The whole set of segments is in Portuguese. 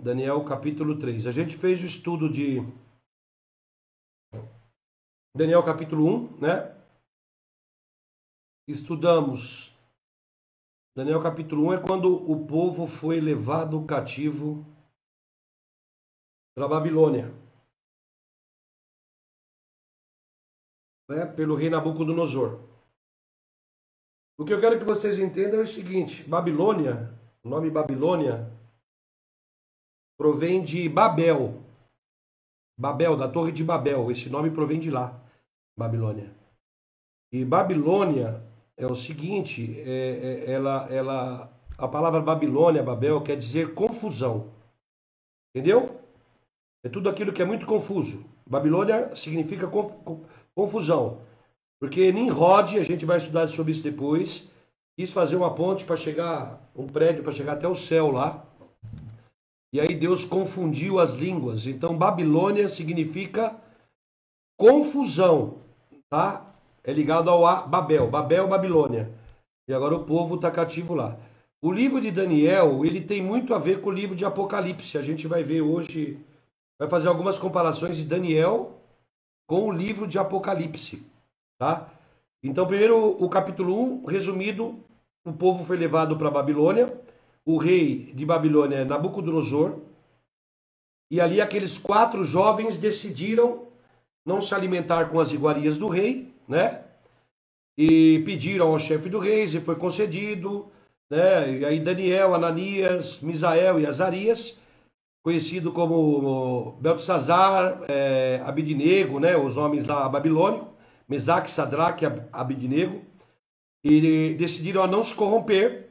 Daniel capítulo 3. A gente fez o estudo de Daniel capítulo 1, né? Estudamos. Daniel capítulo 1 é quando o povo foi levado cativo para a Babilônia, né? Pelo rei Nabucodonosor. O que eu quero que vocês entendam é o seguinte: Babilônia, o nome Babilônia, provém de Babel. Babel, da Torre de Babel. Esse nome provém de lá, Babilônia. E Babilônia é o seguinte, a palavra Babilônia, Babel, quer dizer confusão. Entendeu? É tudo aquilo que é muito confuso. Babilônia significa confusão. Porque Nimrod, a gente vai estudar sobre isso depois, quis fazer uma ponte para chegar, um prédio para chegar até o céu lá. E aí Deus confundiu as línguas. Então Babilônia significa confusão, tá? É ligado ao Babel, Babilônia. E agora o povo está cativo lá. O livro de Daniel, ele tem muito a ver com o livro de Apocalipse. A gente vai ver hoje, vai fazer algumas comparações de Daniel com o livro de Apocalipse, tá? Então, primeiro o capítulo 1, resumido, o povo foi levado para a Babilônia. O rei de Babilônia é Nabucodonosor. E ali aqueles 4 jovens decidiram não se alimentar com as iguarias do rei, né? E pediram ao chefe do rei e foi concedido, né? E aí Daniel, Ananias, Misael e Azarias, conhecido como Beltesazar, Abidnego, né? Os nomes lá babilônicos, Mesaque, Sadraque, Abidnego, e decidiram a não se corromper.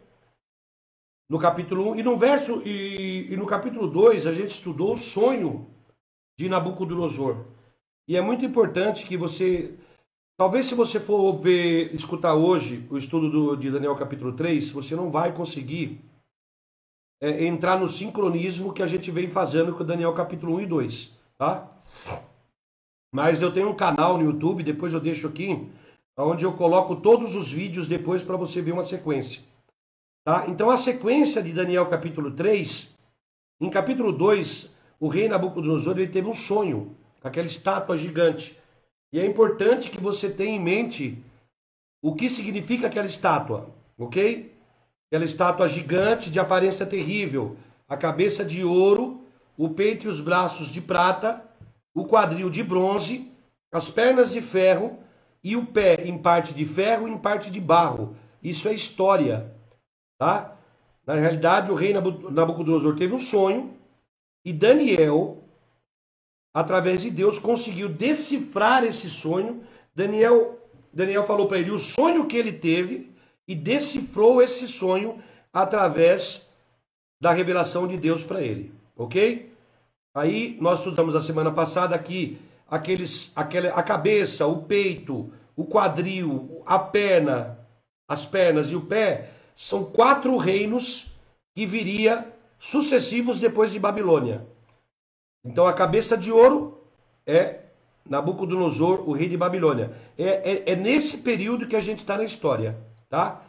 No capítulo 1 e no verso e no capítulo 2 a gente estudou o sonho de Nabucodonosor. E é muito importante que você, talvez se você for ver, escutar hoje o estudo de Daniel capítulo 3, você não vai conseguir entrar no sincronismo que a gente vem fazendo com Daniel capítulo 1 e 2, tá? Mas eu tenho um canal no YouTube, depois eu deixo aqui, onde eu coloco todos os vídeos depois para você ver uma sequência. Tá? Então a sequência de Daniel capítulo 3, em capítulo 2, o rei Nabucodonosor ele teve um sonho, com aquela estátua gigante. E é importante que você tenha em mente o que significa aquela estátua, ok? Aquela estátua gigante de aparência terrível, a cabeça de ouro, o peito e os braços de prata, o quadril de bronze, as pernas de ferro e o pé em parte de ferro e em parte de barro. Isso é história. Tá? Na realidade, o rei Nabucodonosor teve um sonho e Daniel, através de Deus, conseguiu decifrar esse sonho. Daniel falou para ele o sonho que ele teve e decifrou esse sonho através da revelação de Deus para ele, ok? Aí nós estudamos a semana passada aqui a cabeça, o peito, o quadril, a perna, as pernas e o pé. São 4 reinos que viria sucessivos depois de Babilônia. Então a cabeça de ouro é Nabucodonosor, o rei de Babilônia. É nesse período que a gente está na história, tá?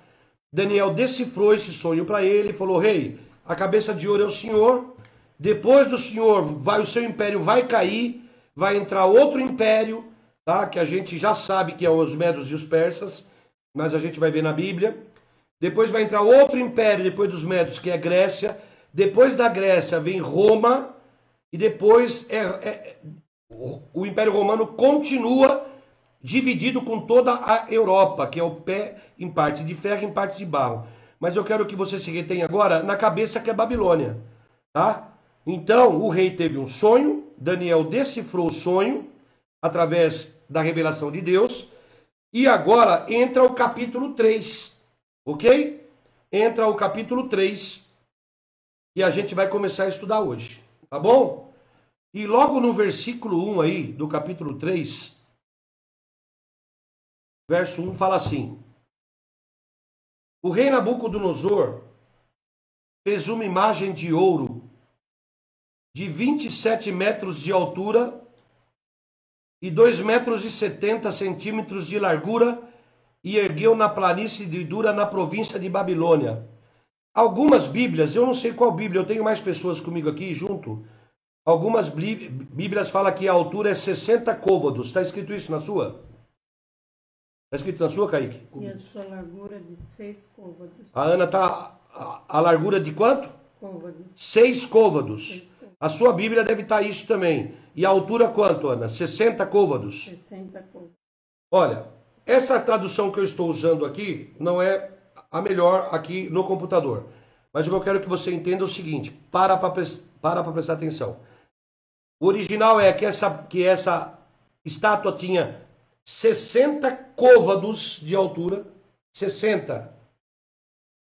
Daniel decifrou esse sonho para ele e falou: rei, a cabeça de ouro é o senhor. Depois do senhor, o seu império vai cair, vai entrar outro império, tá? Que a gente já sabe que é os medos e os persas, mas a gente vai ver na Bíblia. Depois vai entrar outro império, depois dos Medos, que é Grécia. Depois da Grécia vem Roma. E depois o Império Romano continua dividido com toda a Europa, que é o pé em parte de ferro e em parte de barro. Mas eu quero que você se retenha agora na cabeça que é Babilônia. Tá? Então, o rei teve um sonho. Daniel decifrou o sonho através da revelação de Deus. E agora entra o capítulo 3. Ok? Entra o capítulo 3 e a gente vai começar a estudar hoje, tá bom? E logo no versículo 1 aí, do capítulo 3, verso 1 fala assim: o rei Nabucodonosor fez uma imagem de ouro de 27 metros de altura e 2,70 metros de largura e ergueu na planície de Dura, na província de Babilônia. Algumas Bíblias, eu não sei qual Bíblia, eu tenho mais pessoas comigo aqui junto. Algumas Bíblias falam que a altura é 60 côvados. Está escrito isso na sua? Está escrito na sua, Kaique? E a sua largura de 6 côvados. A Ana está a largura de quanto? Côvados. 6 côvados. 6 côvados. A sua Bíblia deve estar isso também. E a altura quanto, Ana? 60 côvados. 60 côvados. Olha, essa tradução que eu estou usando aqui não é a melhor aqui no computador. Mas o que eu quero que você entenda é o seguinte, para prestar atenção. O original é que essa estátua tinha 60 côvados de altura. 60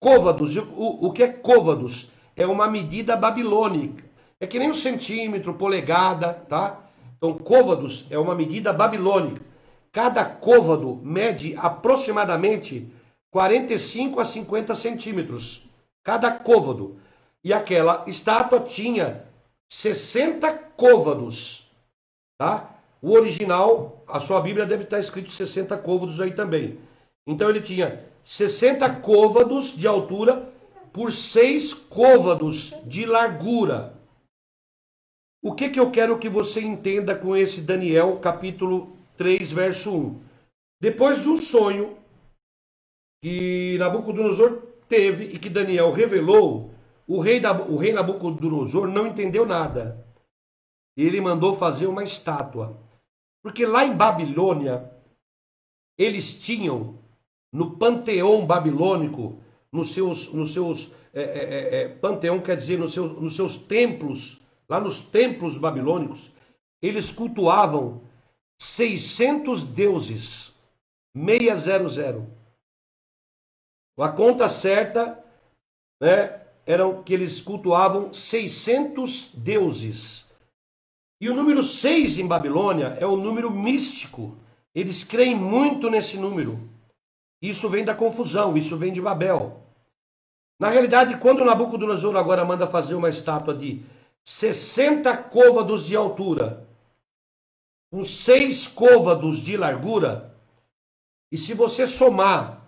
côvados. O que é côvados? É uma medida babilônica. É que nem um centímetro, polegada, tá? Então, côvados é uma medida babilônica. Cada côvado mede aproximadamente 45 a 50 centímetros. Cada côvado. E aquela estátua tinha 60 côvados. Tá? O original, a sua Bíblia deve estar escrito 60 côvados aí também. Então ele tinha 60 côvados de altura por 6 côvados de largura. O que eu quero que você entenda com esse Daniel capítulo 3, verso 1? Depois de um sonho que Nabucodonosor teve e que Daniel revelou, o rei Nabucodonosor não entendeu nada. Ele mandou fazer uma estátua. Porque lá em Babilônia, eles tinham, no panteão babilônico, panteão quer dizer, nos seus templos, lá nos templos babilônicos, eles cultuavam 600 deuses, 600. A conta certa, né, eram que eles cultuavam 600 deuses. E o número 6 em Babilônia é um número místico. Eles creem muito nesse número. Isso vem da confusão, isso vem de Babel. Na realidade, quando Nabucodonosor agora manda fazer uma estátua de 60 côvados de altura, com 6 côvados de largura, e se você somar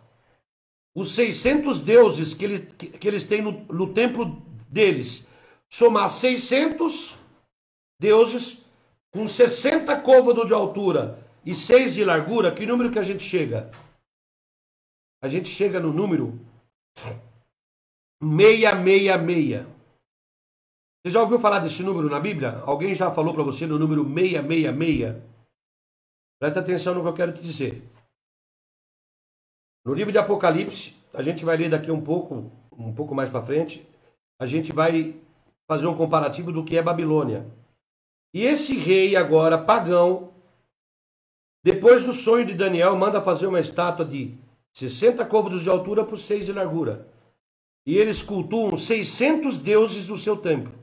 os 600 deuses que eles têm no templo deles, somar 600 deuses com 60 côvados de altura e 6 de largura, que número que a gente chega? A gente chega no número 666. Você já ouviu falar desse número na Bíblia? Alguém já falou para você no número 666? Presta atenção no que eu quero te dizer. No livro de Apocalipse, a gente vai ler daqui um pouco mais para frente, a gente vai fazer um comparativo do que é Babilônia. E esse rei agora, pagão, depois do sonho de Daniel, manda fazer uma estátua de 60 côvados de altura por 6 de largura. E eles cultuam 600 deuses no seu templo.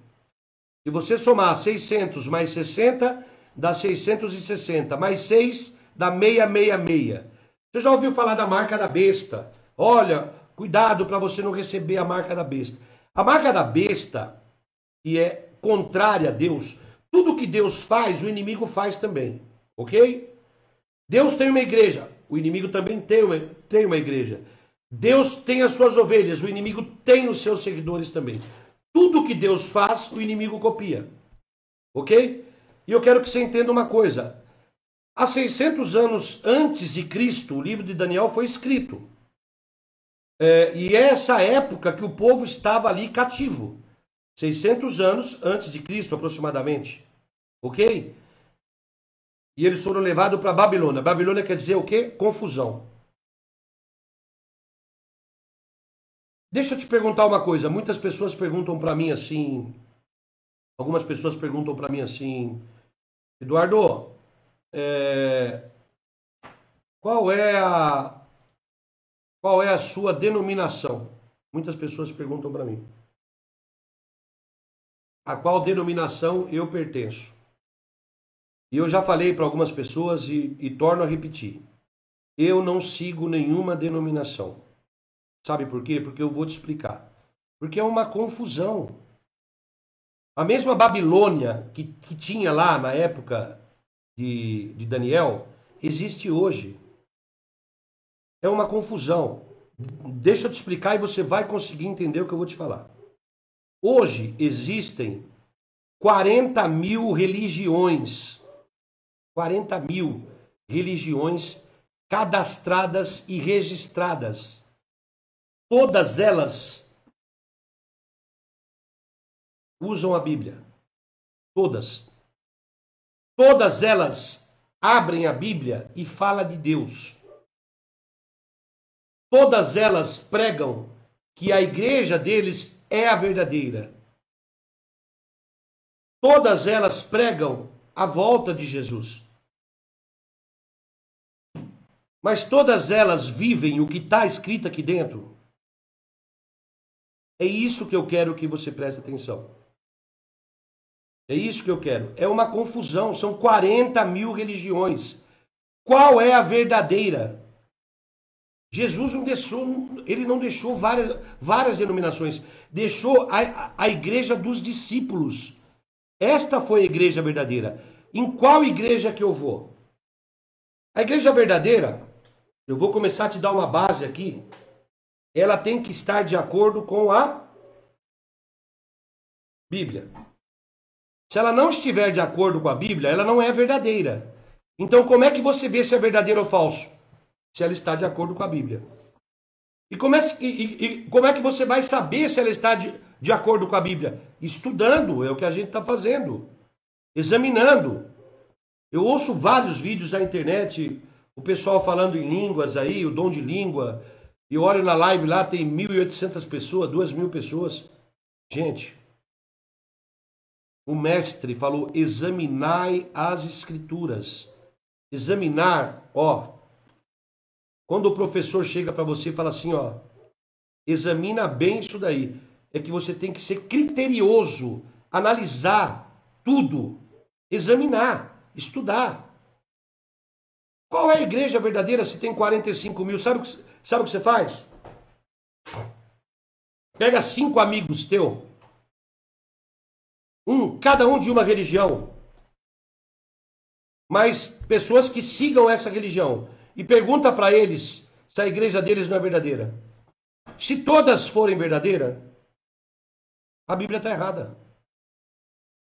Se você somar 600 mais 60, dá 660. Mais 6, dá 666. Você já ouviu falar da marca da besta? Olha, cuidado para você não receber a marca da besta. A marca da besta, que é contrária a Deus, tudo que Deus faz, o inimigo faz também. Ok? Deus tem uma igreja, o inimigo também tem uma igreja. Deus tem as suas ovelhas, o inimigo tem os seus seguidores também. Tudo que Deus faz, o inimigo copia. Ok? E eu quero que você entenda uma coisa. Há 600 anos antes de Cristo, o livro de Daniel foi escrito. E é essa época que o povo estava ali cativo. 600 anos antes de Cristo, aproximadamente. Ok? E eles foram levados para Babilônia. Babilônia quer dizer o quê? Confusão. Deixa eu te perguntar uma coisa. Muitas pessoas perguntam para mim assim. Algumas pessoas perguntam para mim assim: Eduardo, qual é a sua denominação? Muitas pessoas perguntam para mim. A qual denominação eu pertenço? E eu já falei para algumas pessoas e torno a repetir. Eu não sigo nenhuma denominação. Sabe por quê? Porque eu vou te explicar. Porque é uma confusão. A mesma Babilônia que tinha lá na época de Daniel, existe hoje. É uma confusão. Deixa eu te explicar e você vai conseguir entender o que eu vou te falar. Hoje existem 40 mil religiões. 40 mil religiões cadastradas e registradas. Todas elas usam a Bíblia. Todas. Todas elas abrem a Bíblia e falam de Deus. Todas elas pregam que a igreja deles é a verdadeira. Todas elas pregam a volta de Jesus. Mas todas elas vivem o que está escrito aqui dentro. É isso que eu quero que você preste atenção. É isso que eu quero. É uma confusão. São 40 mil religiões. Qual é a verdadeira? Jesus não deixou, ele não deixou várias denominações. Deixou a igreja dos discípulos. Esta foi a igreja verdadeira. Em qual igreja que eu vou? A igreja verdadeira, eu vou começar a te dar uma base aqui. Ela tem que estar de acordo com a Bíblia. Se ela não estiver de acordo com a Bíblia, ela não é verdadeira. Então, como é que você vê se é verdadeiro ou falso? Se ela está de acordo com a Bíblia. E como é que você vai saber se ela está de acordo com a Bíblia? Estudando, é o que a gente está fazendo. Examinando. Eu ouço vários vídeos na internet, o pessoal falando em línguas aí, o dom de língua. E olho na live lá, tem 1.800 pessoas, 2.000 pessoas. Gente, o mestre falou, examinai as escrituras. Examinar, ó. Quando o professor chega para você e fala assim, ó, examina bem isso daí. É que você tem que ser criterioso, analisar tudo, examinar, estudar. Qual é a igreja verdadeira se tem 45 mil? Sabe o que você faz? Pega 5 amigos teu, cada um de uma religião, mas pessoas que sigam essa religião. E pergunta para eles se a igreja deles não é verdadeira. Se todas forem verdadeiras, a Bíblia está errada.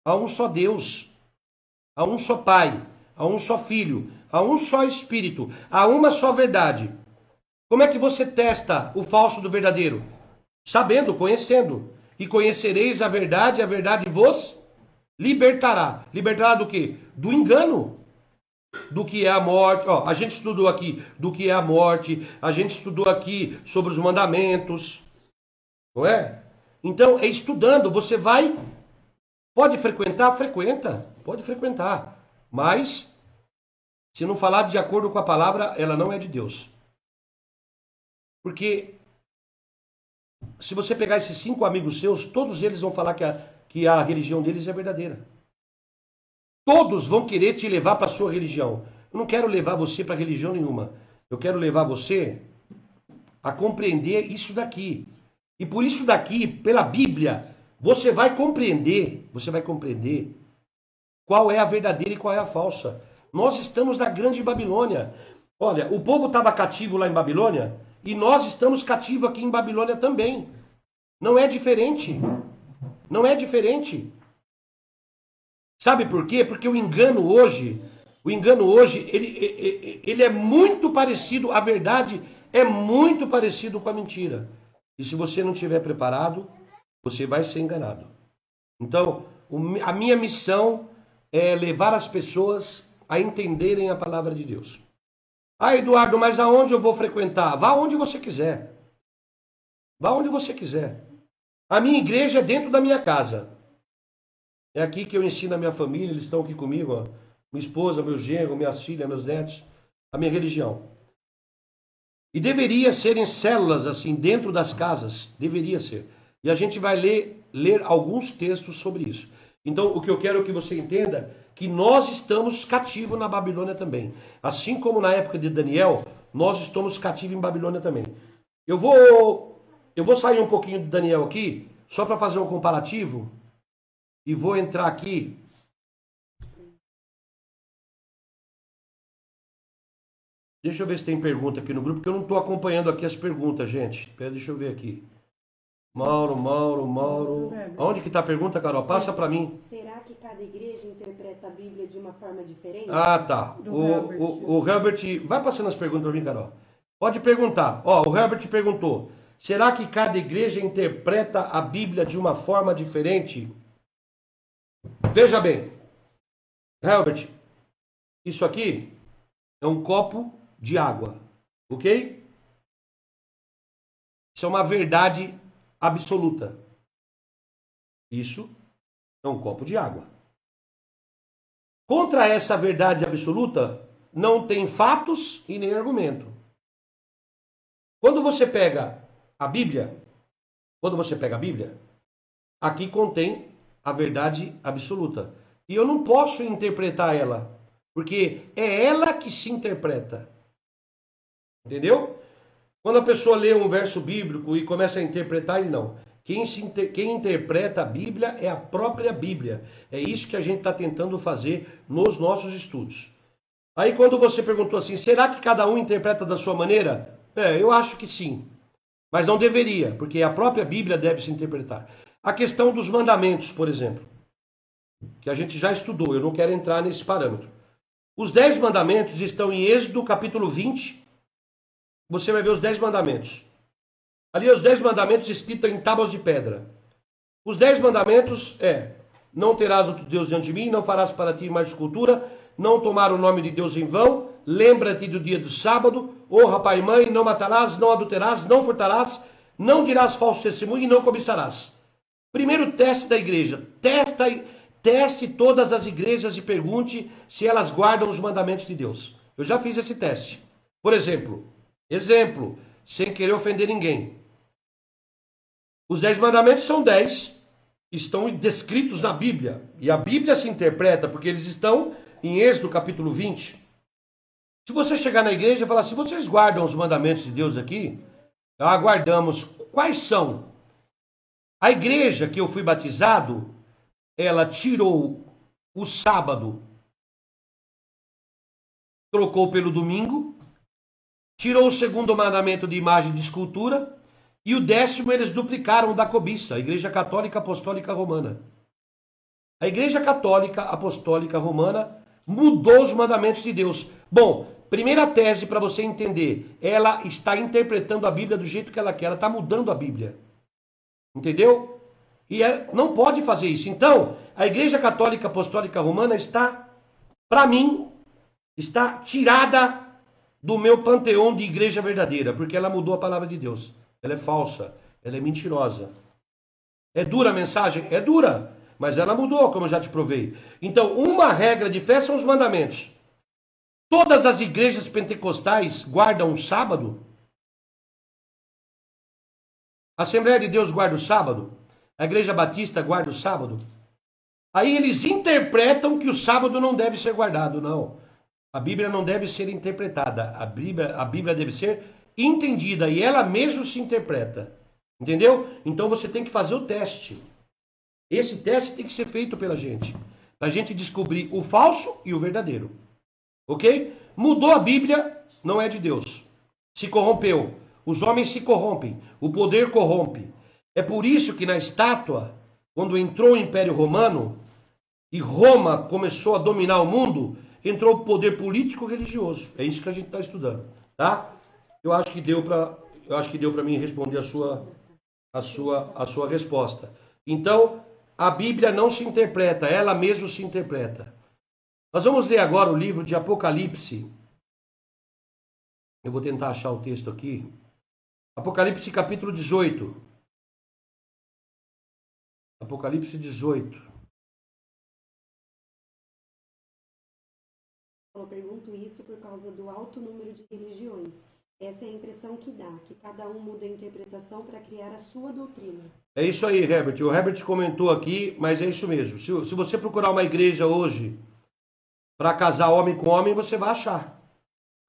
Há um só Deus, há um só Pai, há um só Filho, há um só Espírito, há uma só verdade. Como é que você testa o falso do verdadeiro? Sabendo, conhecendo. E conhecereis a verdade vos libertará. Libertará do quê? Do engano. Do que é a morte. Ó, a gente estudou aqui do que é a morte, a gente estudou aqui sobre os mandamentos, não é? Então, é estudando, você vai, pode frequentar, frequenta, pode frequentar, mas se não falar de acordo com a palavra, ela não é de Deus. Porque se você pegar esses 5 amigos seus, todos eles vão falar que a religião deles é verdadeira. Todos vão querer te levar para a sua religião. Eu não quero levar você para religião nenhuma. Eu quero levar você a compreender isso daqui. E por isso daqui, pela Bíblia, você vai compreender qual é a verdadeira e qual é a falsa. Nós estamos na grande Babilônia. Olha, o povo estava cativo lá em Babilônia e nós estamos cativos aqui em Babilônia também. Não é diferente. Não é diferente. Sabe por quê? Porque o engano hoje, ele é muito parecido, a verdade é muito parecido com a mentira. E se você não estiver preparado, você vai ser enganado. Então, a minha missão é levar as pessoas a entenderem a palavra de Deus. Ah, Eduardo, mas aonde eu vou frequentar? Vá onde você quiser. Vá onde você quiser. A minha igreja é dentro da minha casa. É aqui que eu ensino a minha família, eles estão aqui comigo, ó. Minha esposa, meu genro, minhas filhas, meus netos, a minha religião. E deveria ser em células, assim, dentro das casas, deveria ser. E a gente vai ler alguns textos sobre isso. Então, o que eu quero que você entenda, que nós estamos cativos na Babilônia também. Assim como na época de Daniel, nós estamos cativos em Babilônia também. Eu vou sair um pouquinho de Daniel aqui, só para fazer um comparativo. E vou entrar aqui. Deixa eu ver se tem pergunta aqui no grupo, porque eu não estou acompanhando aqui as perguntas, gente. Deixa eu ver aqui. Mauro. Onde que está a pergunta, Carol? Passa para mim. Será que cada igreja interpreta a Bíblia de uma forma diferente? Ah, tá. O Herbert... Vai passando as perguntas para mim, Carol. Pode perguntar. Ó, o Herbert perguntou. Será que cada igreja interpreta a Bíblia de uma forma diferente? Veja bem. Herbert, isso aqui é um copo de água. Ok? Isso é uma verdade absoluta. Isso é um copo de água. Contra essa verdade absoluta, não tem fatos e nem argumento. Quando você pega a Bíblia, aqui contém a verdade absoluta. E eu não posso interpretar ela, porque é ela que se interpreta. Entendeu? Quando a pessoa lê um verso bíblico e começa a interpretar, ele não. Quem interpreta a Bíblia é a própria Bíblia. É isso que a gente está tentando fazer nos nossos estudos. Aí quando você perguntou assim, será que cada um interpreta da sua maneira? Eu acho que sim. Mas não deveria, porque a própria Bíblia deve se interpretar. A questão dos mandamentos, por exemplo, que a gente já estudou, eu não quero entrar nesse parâmetro. Os 10 mandamentos estão em Êxodo capítulo 20. Você vai ver os 10 mandamentos. Ali os 10 mandamentos escritos em tábuas de pedra. Os 10 mandamentos não terás outro Deus diante de mim, não farás para ti mais escultura, não tomar o nome de Deus em vão, lembra-te do dia do sábado, honra pai e mãe, não matarás, não adulterarás, não furtarás, não dirás falso testemunho e não cobiçarás. Primeiro teste da igreja. Teste todas as igrejas e pergunte se elas guardam os mandamentos de Deus. Eu já fiz esse teste. Por exemplo, sem querer ofender ninguém. Os 10 mandamentos são 10, estão descritos na Bíblia. E a Bíblia se interpreta porque eles estão em Êxodo capítulo 20. Se você chegar na igreja e falar assim, vocês guardam os mandamentos de Deus aqui? Guardamos. Quais são? A igreja que eu fui batizado, ela tirou o sábado, trocou pelo domingo, tirou o segundo mandamento de imagem de escultura, e o 10º eles duplicaram da cobiça, a Igreja Católica Apostólica Romana. A Igreja Católica Apostólica Romana mudou os mandamentos de Deus. Bom, primeira tese para você entender, ela está interpretando a Bíblia do jeito que ela quer, ela está mudando a Bíblia. Entendeu? E não pode fazer isso. Então, a Igreja Católica Apostólica Romana está, para mim, está tirada do meu panteão de igreja verdadeira, porque ela mudou a palavra de Deus. Ela é falsa, ela é mentirosa. É dura a mensagem? É dura, mas ela mudou, como eu já te provei. Então, uma regra de fé são os mandamentos. Todas as igrejas pentecostais guardam o sábado? A Assembleia de Deus guarda o sábado? A Igreja Batista guarda o sábado? Aí eles interpretam que o sábado não deve ser guardado, não. A Bíblia não deve ser interpretada. A Bíblia deve ser entendida e ela mesma se interpreta. Entendeu? Então você tem que fazer o teste. Esse teste tem que ser feito pela gente. Para a gente descobrir o falso e o verdadeiro. Ok? Mudou a Bíblia, não é de Deus. Se corrompeu. Os homens se corrompem. O poder corrompe. É por isso que na estátua, quando entrou o Império Romano e Roma começou a dominar o mundo, entrou o poder político e religioso. É isso que a gente está estudando, tá? Eu acho que deu para mim responder a sua resposta. Então, a Bíblia não se interpreta, ela mesma se interpreta. Nós vamos ler agora o livro de Apocalipse. Eu vou tentar achar o texto aqui. Apocalipse capítulo 18. Apocalipse 18. Eu pergunto isso por causa do alto número de religiões. Essa é a impressão que dá, que cada um muda a interpretação para criar a sua doutrina. É isso aí, Herbert. O Herbert comentou aqui, mas é isso mesmo. Se você procurar uma igreja hoje para casar homem com homem, você vai achar.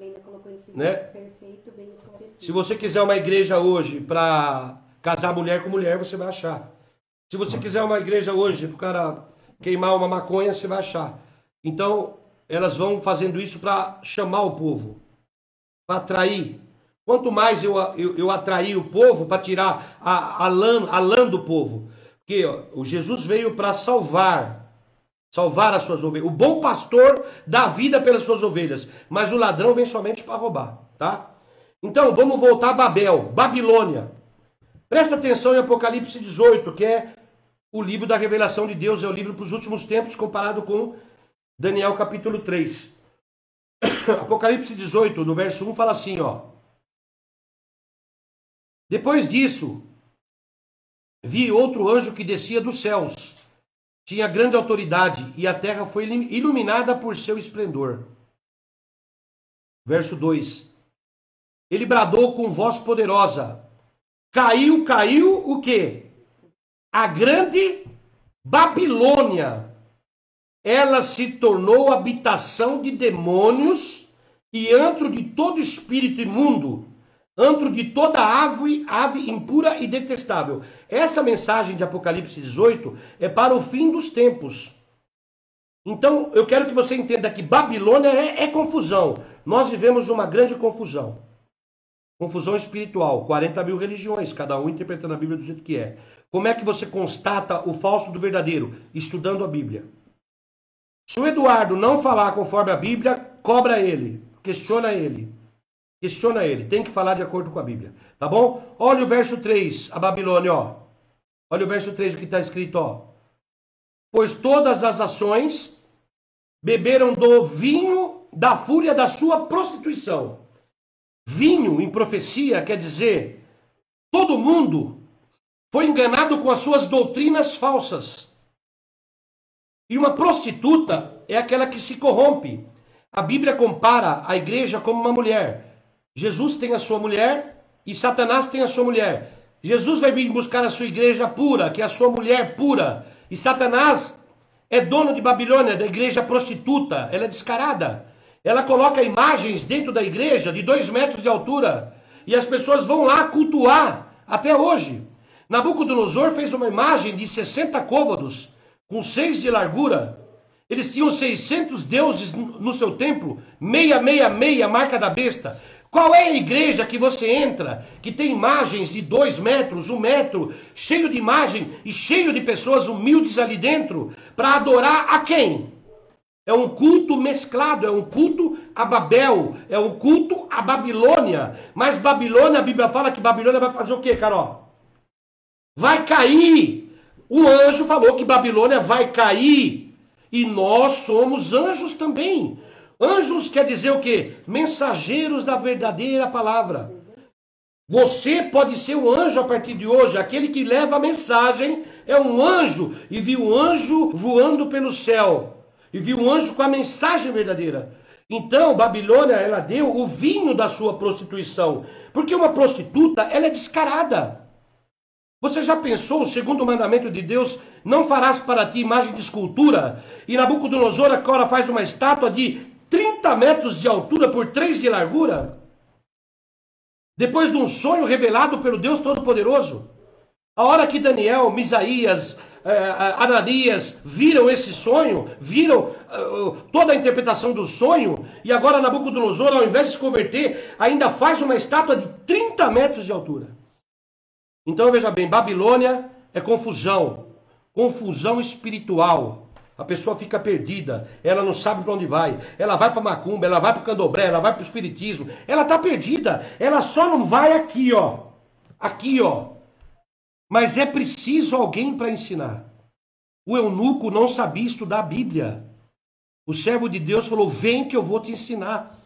Ainda colocou esse né? Perfeito, bem esclarecido. Se você quiser uma igreja hoje para casar mulher com mulher, você vai achar. Se você quiser uma igreja hoje para o cara queimar uma maconha, você vai achar. Então, elas vão fazendo isso para chamar o povo. para atrair. Quanto mais eu atrair o povo para tirar a lã do povo. Porque ó, o Jesus veio para salvar as suas ovelhas. O bom pastor dá vida pelas suas ovelhas, mas o ladrão vem somente para roubar, tá? Então, vamos voltar a Babel, Babilônia. Presta atenção em Apocalipse 18, que é o livro da revelação de Deus, é o livro para os últimos tempos, comparado com Daniel capítulo 3. Apocalipse 18, no verso 1, fala assim, ó. Depois disso, vi outro anjo que descia dos céus. Tinha grande autoridade e a terra foi iluminada por seu esplendor. Verso 2. Ele bradou com voz poderosa. Caiu o quê? A grande Babilônia. Ela se tornou habitação de demônios e antro de todo espírito imundo, antro de toda ave impura e detestável. Essa mensagem de Apocalipse 18 é para o fim dos tempos. Então, eu quero que você entenda que Babilônia é confusão. Nós vivemos uma grande confusão. Confusão espiritual. 40 mil religiões, cada um interpretando a Bíblia do jeito que é. Como é que você constata o falso do verdadeiro? Estudando a Bíblia. Se o Eduardo não falar conforme a Bíblia, cobra ele. Questiona ele. Questiona ele. Tem que falar de acordo com a Bíblia. Tá bom? Olha o verso 3, a Babilônia, ó. Olha o verso 3, o que está escrito, ó. Pois todas as ações beberam do vinho da fúria da sua prostituição. Vinho, em profecia, quer dizer, todo mundo foi enganado com as suas doutrinas falsas. E uma prostituta é aquela que se corrompe. A Bíblia compara a igreja como uma mulher. Jesus tem a sua mulher e Satanás tem a sua mulher. Jesus vai vir buscar a sua igreja pura, que é a sua mulher pura. E Satanás é dono de Babilônia, da igreja prostituta. Ela é descarada. Ela coloca imagens dentro da igreja de 2 metros de altura. E as pessoas vão lá cultuar até hoje. Nabucodonosor fez uma imagem de 60 côvados, com 6 de largura. Eles tinham 600 deuses no seu templo. 666, marca da besta. Qual é a igreja que você entra, que tem imagens de 2 metros, 1 metro, cheio de imagem e cheio de pessoas humildes ali dentro, para adorar a quem? É um culto mesclado, é um culto a Babel, é um culto a Babilônia. Mas Babilônia, a Bíblia fala que Babilônia vai fazer o quê, Carol? Vai cair. O anjo falou que Babilônia vai cair. E nós somos anjos também. Anjos quer dizer o quê? Mensageiros da verdadeira palavra. Você pode ser um anjo a partir de hoje. Aquele que leva a mensagem é um anjo. E viu um anjo voando pelo céu. E viu um anjo com a mensagem verdadeira. Então, Babilônia, ela deu o vinho da sua prostituição. Porque uma prostituta, ela é descarada. Você já pensou, o segundo mandamento de Deus, não farás para ti imagem de escultura? E Nabucodonosor agora faz uma estátua de 30 metros de altura por 3 de largura? Depois de um sonho revelado pelo Deus Todo-Poderoso. A hora que Daniel, Misaías, Ananias viram esse sonho, viram toda a interpretação do sonho, e agora Nabucodonosor, ao invés de se converter, ainda faz uma estátua de 30 metros de altura. Então veja bem, Babilônia é confusão, confusão espiritual. A pessoa fica perdida, ela não sabe para onde vai. Ela vai para macumba, ela vai para o candomblé, ela vai para o espiritismo. Ela está perdida, ela só não vai aqui, ó. Aqui, ó. Mas é preciso alguém para ensinar. O eunuco não sabia estudar a Bíblia. O servo de Deus falou, vem que eu vou te ensinar.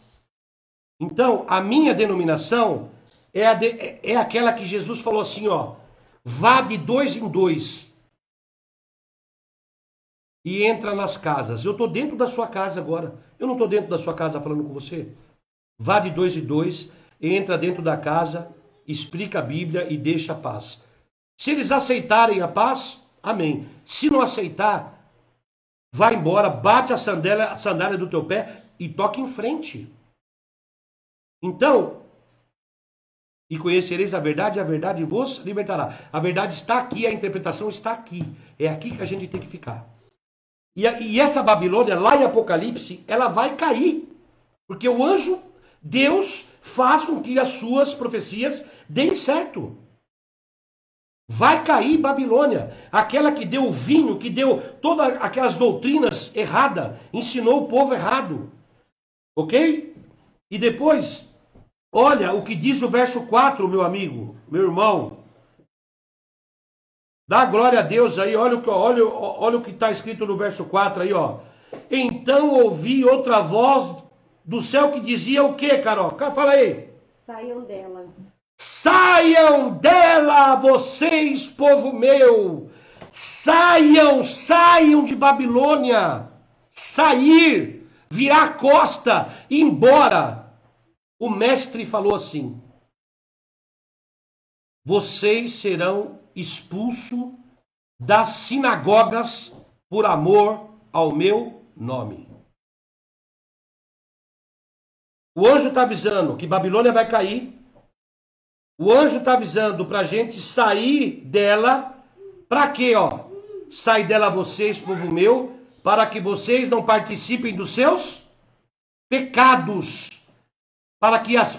Então, a minha denominação é aquela que Jesus falou assim, ó. Vá de 2 em 2. E entra nas casas. Eu estou dentro da sua casa agora. Eu não estou dentro da sua casa falando com você. Vá de 2 em 2, entra dentro da casa, explica a Bíblia e deixa a paz. Se eles aceitarem a paz, amém. Se não aceitar, vai embora, bate a sandália do teu pé e toca em frente. Então, e conhecereis a verdade vos libertará. A verdade está aqui, a interpretação está aqui. É aqui que a gente tem que ficar. E essa Babilônia, lá em Apocalipse, ela vai cair. Porque o anjo Deus faz com que as suas profecias deem certo. Vai cair Babilônia, aquela que deu o vinho, que deu todas aquelas doutrinas erradas, ensinou o povo errado. Ok? E depois, olha o que diz o verso 4, meu amigo, meu irmão. Dá glória a Deus aí, olha o que está escrito no verso 4 aí, ó. Então ouvi outra voz do céu que dizia o quê, Carol? Fala aí. Saiam dela. Saiam dela, vocês, povo meu. Saiam de Babilônia. Sair, virar a costa, ir embora. O mestre falou assim: vocês serão expulsos das sinagogas por amor ao meu nome. O anjo está avisando que Babilônia vai cair. O anjo está avisando para a gente sair dela. Para quê, ó? Sai dela vocês, povo meu, para que vocês não participem dos seus pecados. Para que as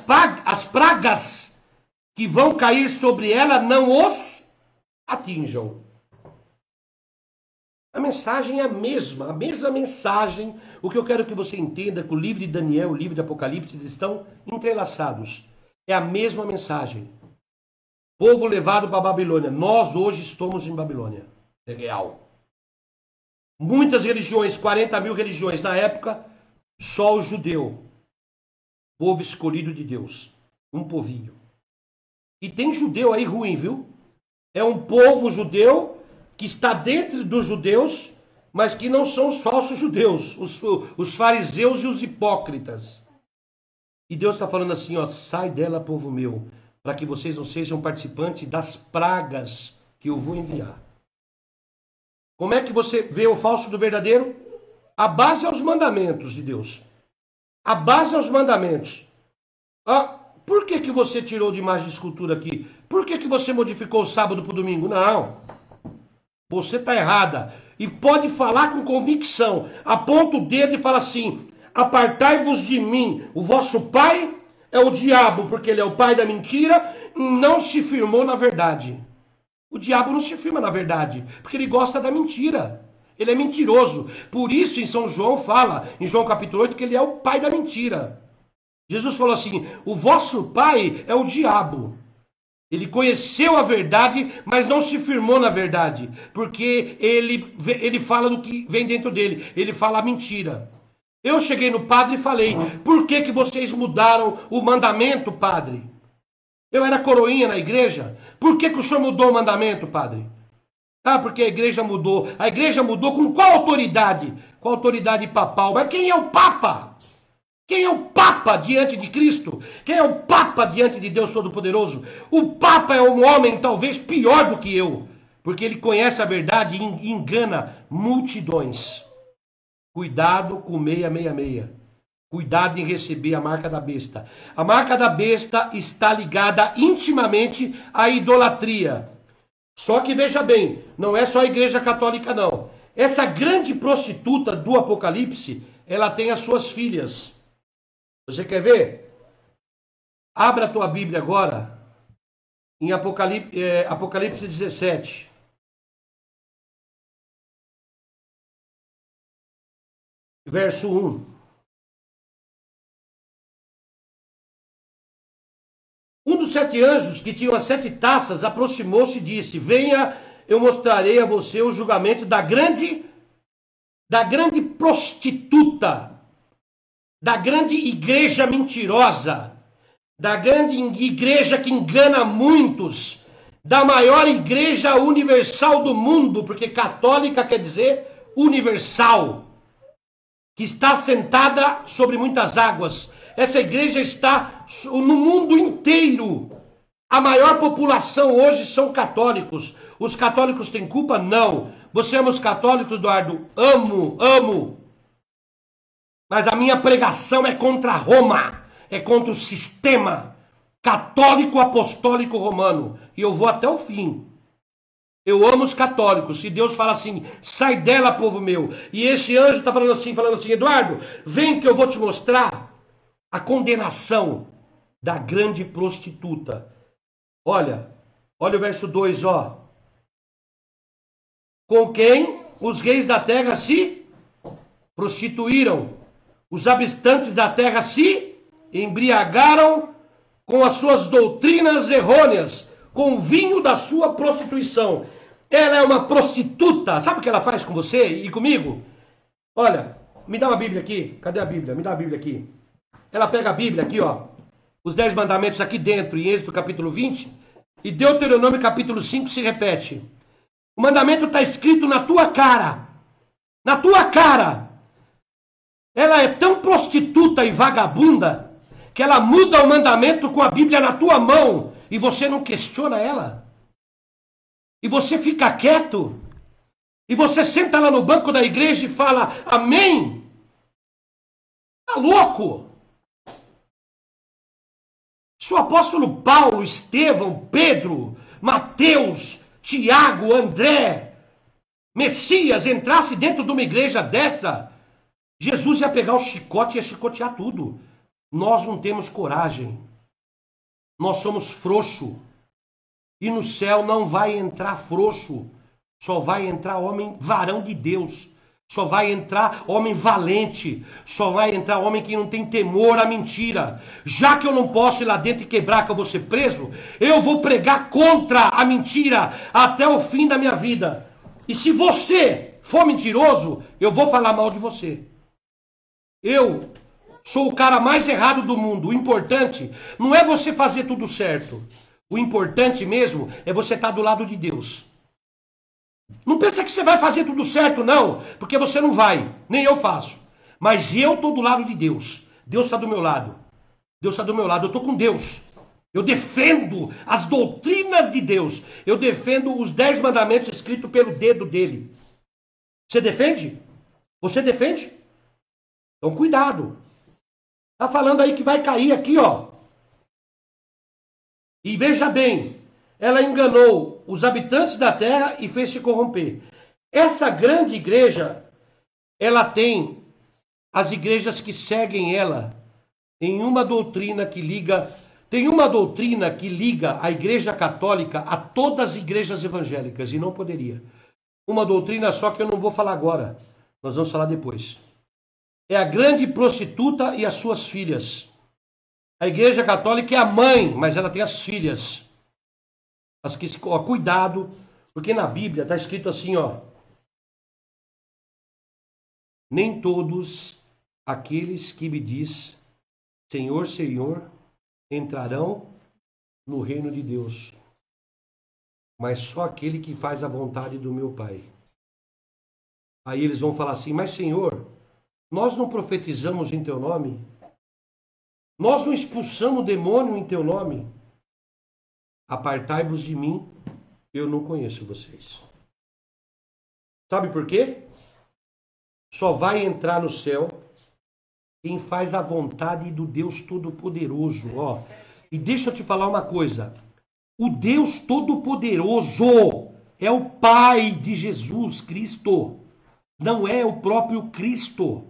pragas que vão cair sobre ela não os atinjam. A mensagem é a mesma mensagem. O que eu quero que você entenda é que o livro de Daniel e o livro de Apocalipse estão entrelaçados. É a mesma mensagem. Povo levado para a Babilônia. Nós hoje estamos em Babilônia. É real. Muitas religiões, 40 mil religiões. Na época, só o judeu. Povo escolhido de Deus. Um povinho. E tem judeu aí ruim, viu? É um povo judeu que está dentro dos judeus, mas que não são os falsos judeus, os fariseus e os hipócritas. E Deus está falando assim, ó, sai dela, povo meu, para que vocês não sejam participantes das pragas que eu vou enviar. Como é que você vê o falso do verdadeiro? A base é os mandamentos de Deus. A base é os mandamentos. Ah, por que você tirou de imagem de escultura aqui? Por que você modificou o sábado para o domingo? Não. Você está errada. E pode falar com convicção. Aponta o dedo e fala assim: apartai-vos de mim. O vosso pai é o diabo, porque ele é o pai da mentira, não se firmou na verdade. O diabo não se firma na verdade, porque ele gosta da mentira. Ele é mentiroso. Por isso, em São João fala, em João capítulo 8, que ele é o pai da mentira. Jesus falou assim: o vosso pai é o diabo. Ele conheceu a verdade, mas não se firmou na verdade, porque ele fala do que vem dentro dele, ele fala a mentira. Eu cheguei no padre e falei: por que vocês mudaram o mandamento, padre? Eu era coroinha na igreja, por que o senhor mudou o mandamento, padre? Ah, porque a igreja mudou. A igreja mudou com qual autoridade? Com a autoridade papal. Mas quem é o Papa? Quem é o Papa diante de Cristo? Quem é o Papa diante de Deus Todo-Poderoso? O Papa é um homem talvez pior do que eu, porque ele conhece a verdade e engana multidões. Cuidado com 666. Cuidado em receber a marca da besta. A marca da besta está ligada intimamente à idolatria. Só que veja bem, não é só a igreja católica não. Essa grande prostituta do Apocalipse, ela tem as suas filhas. Você quer ver? Abra a tua Bíblia agora, em Apocalipse 17. Verso 1. Um dos 7 anjos que tinham as 7 taças aproximou-se e disse: venha, eu mostrarei a você o julgamento da grande prostituta, da grande igreja mentirosa, da grande igreja que engana muitos, da maior igreja universal do mundo, porque católica quer dizer universal, que está sentada sobre muitas águas. Essa igreja está no mundo inteiro. A maior população hoje são católicos. Os católicos têm culpa? Não. Você ama os católicos, Eduardo? Amo. Mas a minha pregação é contra Roma. É contra o sistema católico apostólico romano. E eu vou até o fim. Eu amo os católicos. Se Deus fala assim: sai dela, povo meu. E esse anjo está falando assim, Eduardo, vem que eu vou te mostrar a condenação da grande prostituta. Olha o verso 2, ó. Com quem os reis da terra se prostituíram, os habitantes da terra se embriagaram com as suas doutrinas errôneas, com o vinho da sua prostituição. Ela é uma prostituta. Sabe o que ela faz com você e comigo? Olha, me dá uma Bíblia aqui. Cadê a Bíblia? Me dá a Bíblia aqui. Ela pega a Bíblia aqui, ó. Os 10 mandamentos aqui dentro, em Êxodo capítulo 20. E Deuteronômio capítulo 5 se repete. O mandamento está escrito na tua cara. Na tua cara. Ela é tão prostituta e vagabunda que ela muda o mandamento com a Bíblia na tua mão e você não questiona ela. E você fica quieto. E você senta lá no banco da igreja e fala amém. Tá louco? Se o apóstolo Paulo, Estevão, Pedro, Mateus, Tiago, André, Messias entrasse dentro de uma igreja dessa, Jesus ia pegar o chicote e ia chicotear tudo. Nós não temos coragem. Nós somos frouxo. E no céu não vai entrar frouxo. Só vai entrar homem varão de Deus. Só vai entrar homem valente. Só vai entrar homem que não tem temor à mentira. Já que eu não posso ir lá dentro e quebrar, que eu vou ser preso, eu vou pregar contra a mentira até o fim da minha vida. E se você for mentiroso, eu vou falar mal de você. Eu sou o cara mais errado do mundo. O importante não é você fazer tudo certo. O importante mesmo é você estar do lado de Deus. Não pensa que você vai fazer tudo certo, não. Porque você não vai. Nem eu faço. Mas eu estou do lado de Deus. Deus está do meu lado. Deus está do meu lado. Eu estou com Deus. Eu defendo as doutrinas de Deus. Eu defendo os 10 mandamentos escritos pelo dedo dele. Você defende? Você defende? Então cuidado. Está falando aí que vai cair aqui, ó. E veja bem, ela enganou os habitantes da terra e fez se corromper. Essa grande igreja, ela tem as igrejas que seguem ela em uma doutrina que liga, tem uma doutrina que liga a igreja católica a todas as igrejas evangélicas, e não poderia. Uma doutrina só que eu não vou falar agora, nós vamos falar depois. É a grande prostituta e as suas filhas. A igreja católica é a mãe, mas ela tem as filhas. As que, ó, cuidado, porque na Bíblia está escrito assim, ó. Nem todos aqueles que me diz Senhor, Senhor, entrarão no reino de Deus, mas só aquele que faz a vontade do meu Pai. Aí eles vão falar assim, mas Senhor, nós não profetizamos em teu nome? Nós não expulsamos demônio em teu nome? Apartai-vos de mim, eu não conheço vocês. Sabe por quê? Só vai entrar no céu quem faz a vontade do Deus Todo-Poderoso. Ó. E deixa eu te falar uma coisa. O Deus Todo-Poderoso é o Pai de Jesus Cristo. Não é o próprio Cristo.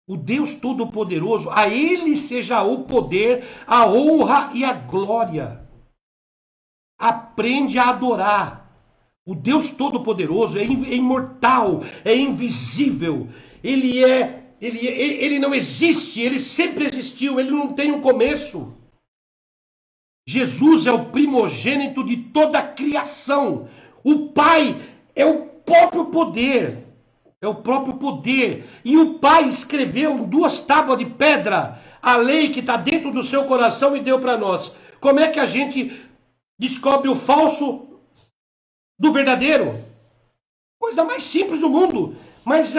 O Deus Todo-Poderoso, a Ele seja o poder, a honra e a glória. Aprende a adorar. O Deus Todo-Poderoso é imortal, é invisível. Ele não existe, ele sempre existiu, ele não tem um começo. Jesus é o primogênito de toda a criação. O Pai é o próprio poder. É o próprio poder. E o Pai escreveu em 2 tábuas de pedra a lei que está dentro do seu coração e deu para nós. Como é que a gente descobre o falso do verdadeiro? Coisa mais simples do mundo. Mas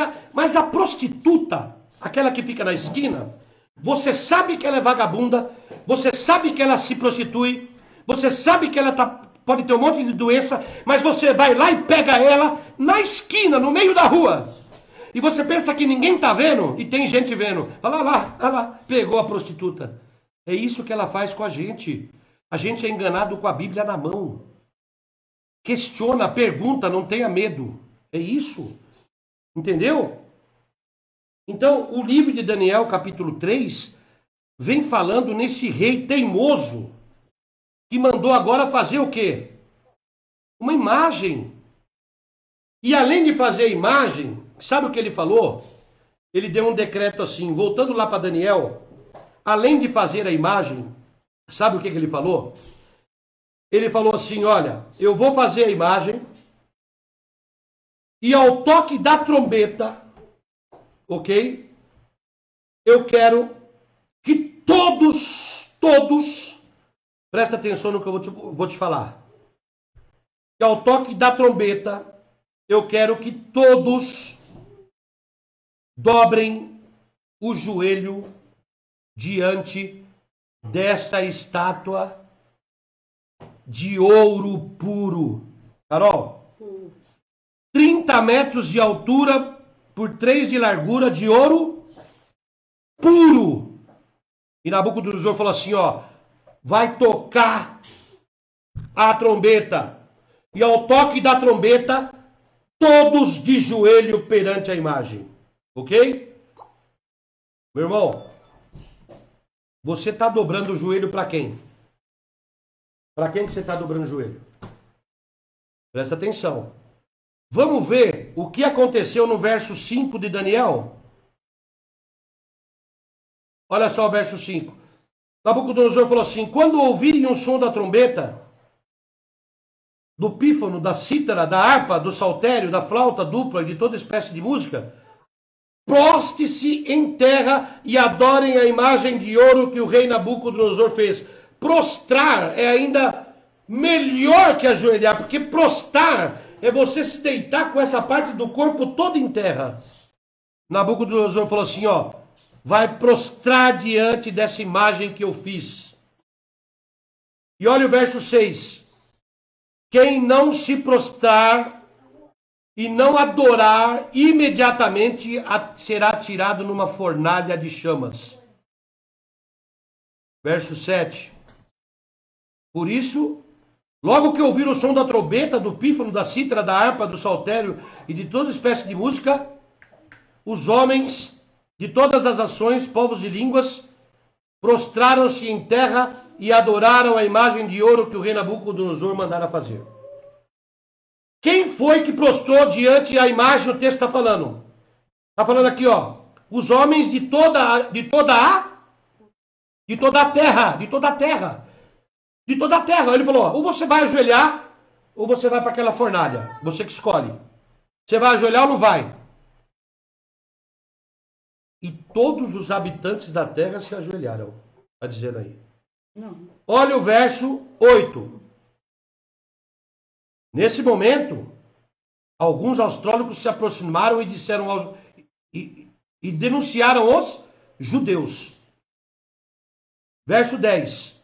a prostituta, aquela que fica na esquina, você sabe que ela é vagabunda, você sabe que ela se prostitui, você sabe que ela pode ter um monte de doença, mas você vai lá e pega ela na esquina, no meio da rua. E você pensa que ninguém está vendo, e tem gente vendo. Fala lá, pegou a prostituta. É isso que ela faz com a gente. A gente é enganado com a Bíblia na mão. Questiona, pergunta, não tenha medo. É isso. Entendeu? Então, o livro de Daniel, capítulo 3, vem falando nesse rei teimoso que mandou agora fazer o quê? Uma imagem. E além de fazer a imagem, sabe o que ele falou? Ele deu um decreto assim, voltando lá para Daniel, além de fazer a imagem, sabe o que ele falou? Ele falou assim, olha, eu vou fazer a imagem e ao toque da trombeta, ok? Eu quero que todos, presta atenção no que eu vou te falar. Que ao toque da trombeta, eu quero que todos dobrem o joelho diante dessa estátua de ouro puro. Carol, 30 metros de altura por 3 de largura de ouro puro. E Nabucodonosor falou assim, ó, vai tocar a trombeta. E ao toque da trombeta, todos de joelho perante a imagem. Ok? Meu irmão, você está dobrando o joelho para quem? Para quem que você está dobrando o joelho? Presta atenção. Vamos ver o que aconteceu no verso 5 de Daniel? Olha só o verso 5. Nabucodonosor falou assim, quando ouvirem o som da trombeta, do pífano, da cítara, da harpa, do saltério, da flauta dupla e de toda espécie de música, proste-se em terra e adorem a imagem de ouro que o rei Nabucodonosor fez. Prostrar é ainda melhor que ajoelhar, porque prostrar é você se deitar com essa parte do corpo toda em terra. Nabucodonosor falou assim, ó, vai prostrar diante dessa imagem que eu fiz. E olha o verso 6. Quem não se prostrar e não adorar, imediatamente será tirado numa fornalha de chamas. Verso 7. Por isso, logo que ouvir o som da trombeta, do pífano, da cítara, da harpa, do saltério e de toda espécie de música, os homens de todas as nações, povos e línguas, prostraram-se em terra e adoraram a imagem de ouro que o rei Nabucodonosor mandara fazer. Quem foi que prostrou diante da imagem? O texto está falando. Está falando aqui, ó. Os homens de toda a terra. Ele falou, ó, ou você vai ajoelhar, ou você vai para aquela fornalha. Você que escolhe. Você vai ajoelhar ou não vai? E todos os habitantes da terra se ajoelharam. Está dizendo aí. Não. Olha o verso 8. Nesse momento, alguns astrólogos se aproximaram e disseram e denunciaram os judeus. Verso 10.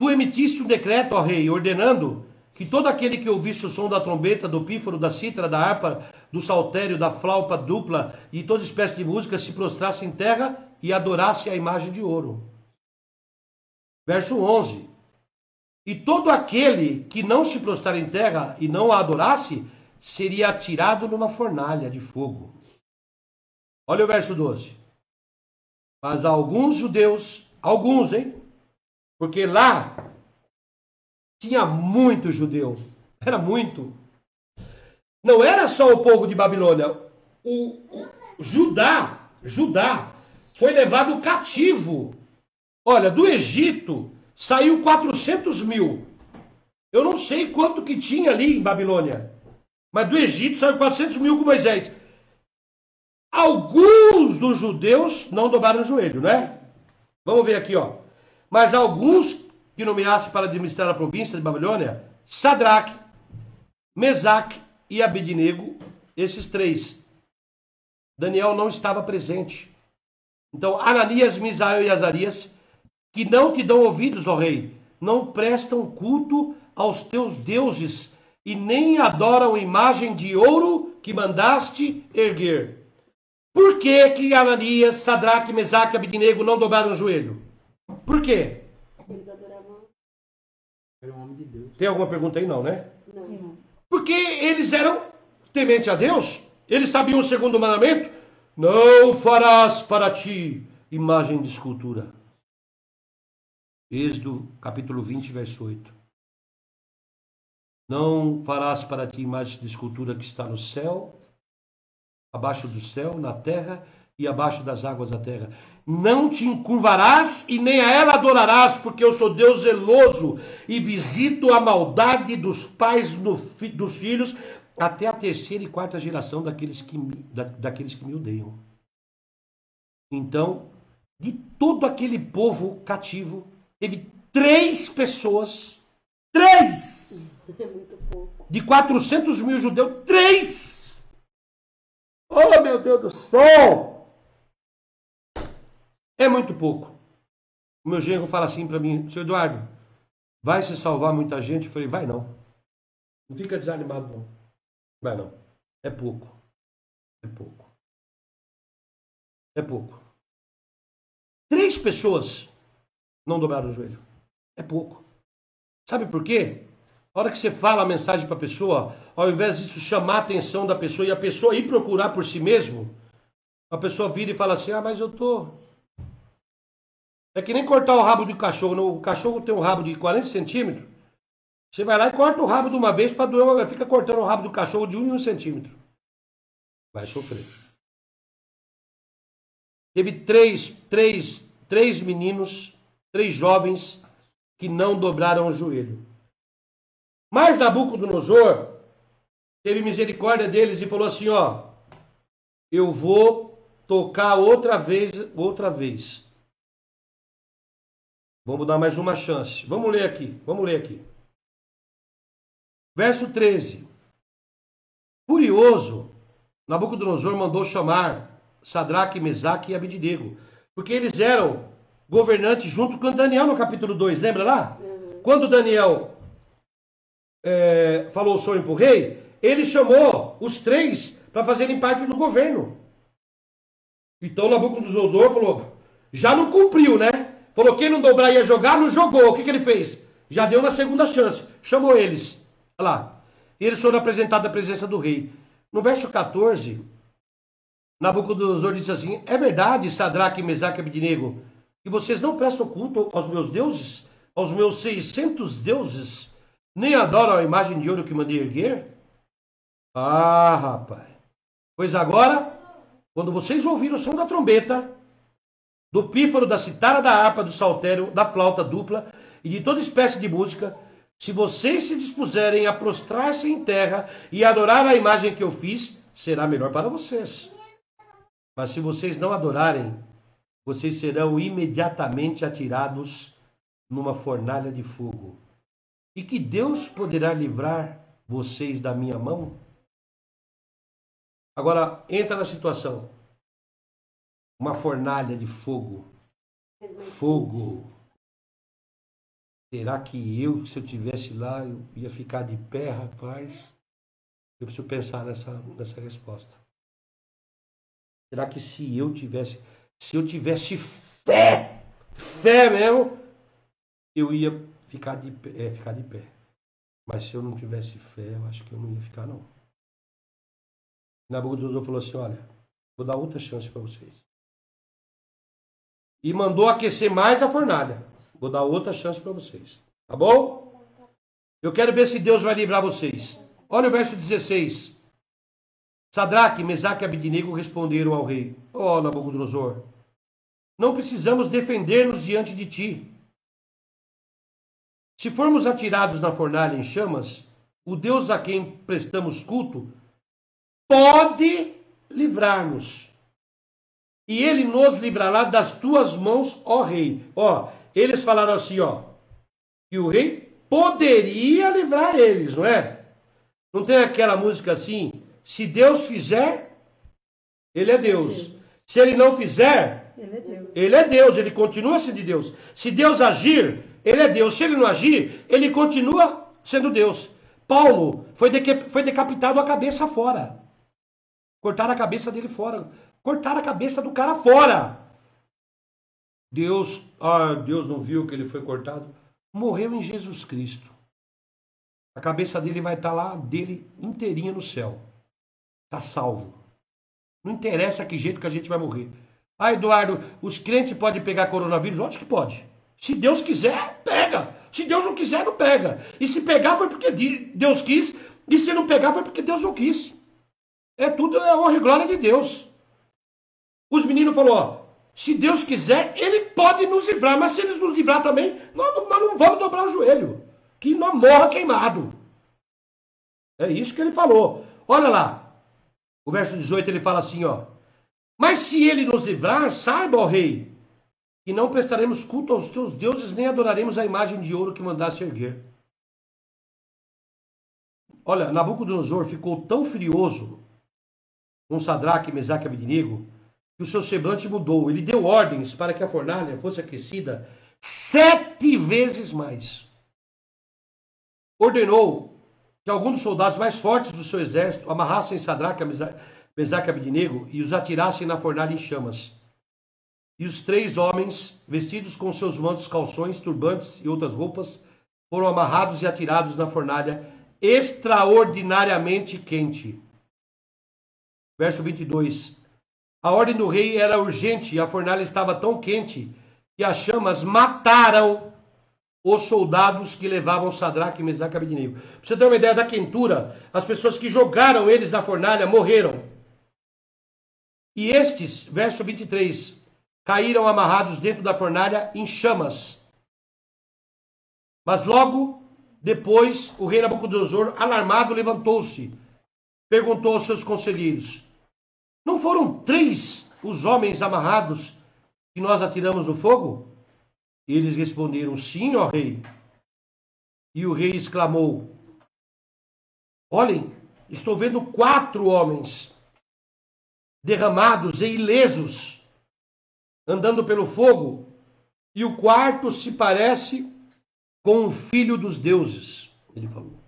Tu emitiste um decreto, ó rei, ordenando que todo aquele que ouvisse o som da trombeta, do pífaro, da cítara, da harpa, do saltério, da flauta dupla e toda espécie de música se prostrasse em terra e adorasse a imagem de ouro. Verso 11. E todo aquele que não se prostrar em terra e não a adorasse, seria atirado numa fornalha de fogo. Olha o verso 12. Mas alguns judeus, hein? Porque lá tinha muito judeu. Era muito. Não era só o povo de Babilônia. O Judá foi levado cativo. Olha, do Egito saiu 400 mil. Eu não sei quanto que tinha ali em Babilônia. Mas do Egito saiu 400 mil com Moisés. Alguns dos judeus não dobraram o joelho, né? Vamos ver aqui, ó. Mas alguns que nomeasse para administrar a província de Babilônia, Sadraque, Mesaque e Abednego, esses três. Daniel não estava presente. Então, Ananias, Misael e Azarias, que não te dão ouvidos, ó rei, não prestam culto aos teus deuses e nem adoram a imagem de ouro que mandaste erguer. Por que Ananias, Sadraque, Mesaque e Abednego não dobraram o joelho? Por quê? Eles adoravam. Era um homem de Deus. Tem alguma pergunta aí? Não, né? Não. Porque eles eram tementes a Deus. Eles sabiam o segundo mandamento. Não farás para ti imagem de escultura. Êxodo, capítulo 20, verso 8. Não farás para ti imagem de escultura que está no céu, abaixo do céu, na terra e abaixo das águas da terra. Não te encurvarás e nem a ela adorarás, porque eu sou Deus zeloso e visito a maldade dos pais dos filhos até a terceira e quarta geração daqueles que me odeiam. Então, de todo aquele povo cativo, teve 3 pessoas, 3! É muito pouco. De 400 mil judeus, 3! Oh, meu Deus do céu! É muito pouco. O meu genro fala assim para mim, seu Eduardo, vai se salvar muita gente? Eu falei, vai não. Não fica desanimado não. Vai não. É pouco. É pouco. É pouco. 3 pessoas não dobraram o joelho. É pouco. Sabe por quê? A hora que você fala a mensagem para a pessoa, ao invés disso chamar a atenção da pessoa e a pessoa ir procurar por si mesmo, a pessoa vira e fala assim, mas eu tô... É que nem cortar o rabo do cachorro. O cachorro tem um rabo de 40 centímetros. Você vai lá e corta o rabo de uma vez para doer, fica cortando o rabo do cachorro de 1 em 1 centímetro. Vai sofrer. Teve três meninos, 3 jovens que não dobraram o joelho. Mas Nabucodonosor teve misericórdia deles e falou assim, eu vou tocar outra vez. Vamos dar mais uma chance. Vamos ler aqui. Verso 13. Furioso, Nabucodonosor mandou chamar Sadraque, Mesaque e Abednego, porque eles eram governantes junto com Daniel no capítulo 2, lembra lá? Quando Daniel falou o sonho para o rei, ele chamou os 3 para fazerem parte do governo. Então Nabucodonosor falou, já não cumpriu, né? Falou, quem não dobrar ia jogar, não jogou. O que ele fez? Já deu uma segunda chance. Chamou eles. Olha lá. E eles foram apresentados à presença do rei. No verso 14, Nabucodonosor disse assim, é verdade, Sadraque, Mesaque e Abednego, que vocês não prestam culto aos meus deuses, aos meus 600 deuses, nem adoram a imagem de ouro que mandei erguer? Ah, rapaz. Pois agora, quando vocês ouviram o som da trombeta, do pífaro, da citara, da harpa, do saltério, da flauta dupla e de toda espécie de música, se vocês se dispuserem a prostrar-se em terra e adorar a imagem que eu fiz, será melhor para vocês. Mas se vocês não adorarem, vocês serão imediatamente atirados numa fornalha de fogo. E que Deus poderá livrar vocês da minha mão? Agora, entra na situação. Uma fornalha de fogo. Fogo. Será que se eu tivesse lá, eu ia ficar de pé, rapaz? Eu preciso pensar nessa resposta. Será que se eu tivesse fé mesmo, eu ia ficar de pé. Mas se eu não tivesse fé, eu acho que eu não ia ficar, não. Nabucodonosor falou assim, olha, vou dar outra chance para vocês. E mandou aquecer mais a fornalha. Vou dar outra chance para vocês. Tá bom? Eu quero ver se Deus vai livrar vocês. Olha o verso 16. Sadraque, Mesaque e Abednego responderam ao rei. Nabucodonosor, não precisamos defender-nos diante de ti. Se formos atirados na fornalha em chamas, o Deus a quem prestamos culto pode livrar-nos. E ele nos livrará das tuas mãos, ó rei. Eles falaram assim, que o rei poderia livrar eles, não é? Não tem aquela música assim, se Deus fizer, ele é Deus. Se ele não fizer, Ele é Deus. ele é Deus, ele continua sendo Deus. Se Deus agir, ele é Deus. Se ele não agir, ele continua sendo Deus. Paulo foi decapitado a cabeça fora. Cortaram a cabeça dele fora. Cortaram a cabeça do cara fora. Deus não viu que ele foi cortado. Morreu em Jesus Cristo. A cabeça dele vai estar lá, dele inteirinha no céu. Está salvo. Não interessa que jeito que a gente vai morrer. Ah, Eduardo, os crentes podem pegar coronavírus? Lógico que pode. Se Deus quiser, pega. Se Deus não quiser, não pega. E se pegar foi porque Deus quis. E se não pegar foi porque Deus não quis. É tudo a honra e glória de Deus. Os meninos falaram, ó, se Deus quiser, Ele pode nos livrar. Mas se Ele nos livrar também, nós não vamos dobrar o joelho. Que nós morra queimado. É isso que ele falou. Olha lá. O verso 18 ele fala assim, ó. Mas se Ele nos livrar, saiba, ó rei, que não prestaremos culto aos teus deuses, nem adoraremos a imagem de ouro que mandaste erguer. Olha, Nabucodonosor ficou tão furioso com Sadraque, Mesaque e Abednego, que o seu semblante mudou. Ele deu ordens para que a fornalha fosse aquecida 7 vezes mais. Ordenou que alguns dos soldados mais fortes do seu exército amarrassem Sadraque, Mesaque e Abednego e os atirassem na fornalha em chamas. E os 3 homens, vestidos com seus mantos, calções, turbantes e outras roupas, foram amarrados e atirados na fornalha extraordinariamente quente. Verso 22. A ordem do rei era urgente e a fornalha estava tão quente que as chamas mataram os soldados que levavam Sadraque, Mesaque e Abednego. Para você ter uma ideia da quentura, as pessoas que jogaram eles na fornalha morreram. E estes, verso 23, caíram amarrados dentro da fornalha em chamas. Mas logo depois, o rei Nabucodonosor, alarmado, levantou-se, perguntou aos seus conselheiros, não foram 3 os homens amarrados que nós atiramos no fogo? Eles responderam, sim, ó rei. E o rei exclamou, olhem, estou vendo 4 homens derramados e ilesos, andando pelo fogo, e o quarto se parece com o filho dos deuses, ele falou.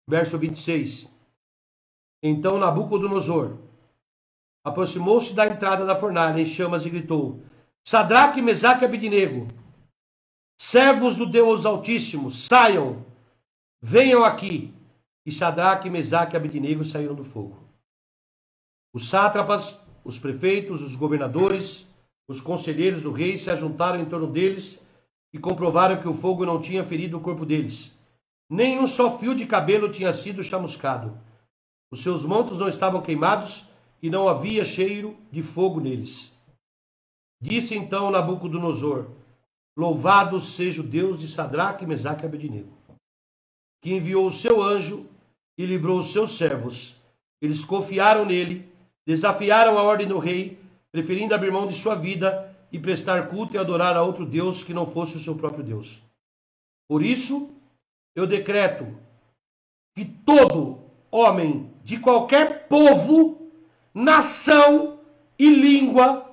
Verso 26. Então Nabucodonosor aproximou-se da entrada da fornalha em chamas e gritou, Sadraque, Mesaque e Abednego, servos do Deus Altíssimo, saiam, venham aqui. E Sadraque, Mesaque e Abednego saíram do fogo. Os sátrapas, os prefeitos, os governadores, os conselheiros do rei se ajuntaram em torno deles e comprovaram que o fogo não tinha ferido o corpo deles. Nem um só fio de cabelo tinha sido chamuscado. Os seus mantos não estavam queimados e não havia cheiro de fogo neles. Disse então Nabucodonosor, louvado seja o Deus de Sadraque, Mesaque e Abednego, que enviou o seu anjo e livrou os seus servos. Eles confiaram nele, desafiaram a ordem do rei, preferindo abrir mão de sua vida e prestar culto e adorar a outro Deus que não fosse o seu próprio Deus. Por isso, eu decreto que todo homem de qualquer povo, nação e língua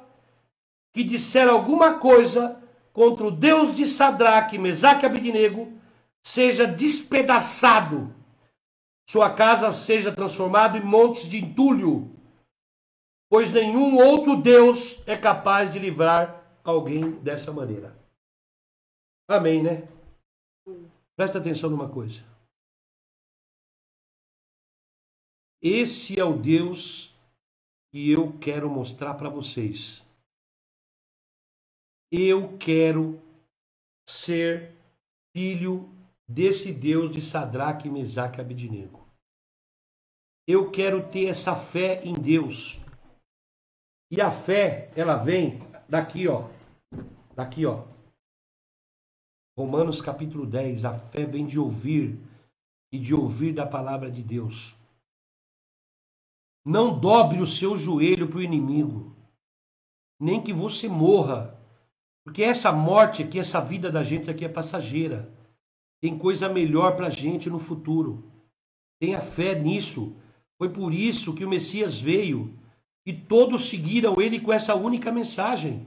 que disser alguma coisa contra o Deus de Sadraque, Mesaque e Abednego, seja despedaçado, sua casa seja transformada em montes de entulho, pois nenhum outro Deus é capaz de livrar alguém dessa maneira. Amém, né? Presta atenção numa coisa. Esse é o Deus que eu quero mostrar para vocês. Eu quero ser filho desse Deus de Sadraque, Mesaque e Abednego. Eu quero ter essa fé em Deus. E a fé, ela vem daqui, ó. Daqui, ó. Romanos capítulo 10. A fé vem de ouvir e de ouvir da palavra de Deus. Não dobre o seu joelho para o inimigo. Nem que você morra. Porque essa morte aqui, essa vida da gente aqui é passageira. Tem coisa melhor para a gente no futuro. Tenha fé nisso. Foi por isso que o Messias veio. E todos seguiram ele com essa única mensagem.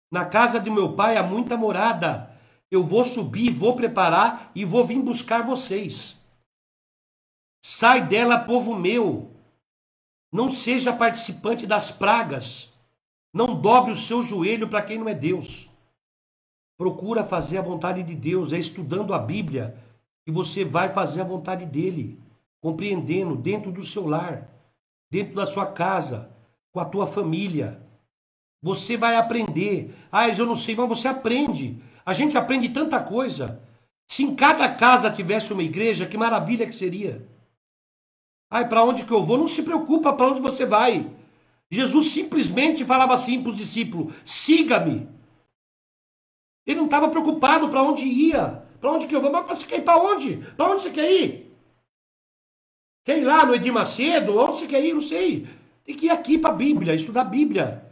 Na casa de meu pai há muita morada. Eu vou subir, vou preparar e vou vir buscar vocês. Sai dela, povo meu. Não seja participante das pragas. Não dobre o seu joelho para quem não é Deus. Procura fazer a vontade de Deus. É estudando a Bíblia que você vai fazer a vontade dele. Compreendendo dentro do seu lar, dentro da sua casa. com a tua família. Você vai aprender. Ah, mas eu não sei, mas você aprende. A gente aprende tanta coisa. Se em cada casa tivesse uma igreja, que maravilha que seria. Ai, para onde que eu vou? Não se preocupa para onde você vai. Jesus simplesmente falava assim para os discípulos: siga-me. Ele não estava preocupado para onde ia. Para onde que eu vou? Mas você quer ir para onde? Para onde você quer ir? Quer ir lá no Edir Macedo? Onde você quer ir? Não sei. Tem que ir aqui para a Bíblia, estudar a Bíblia.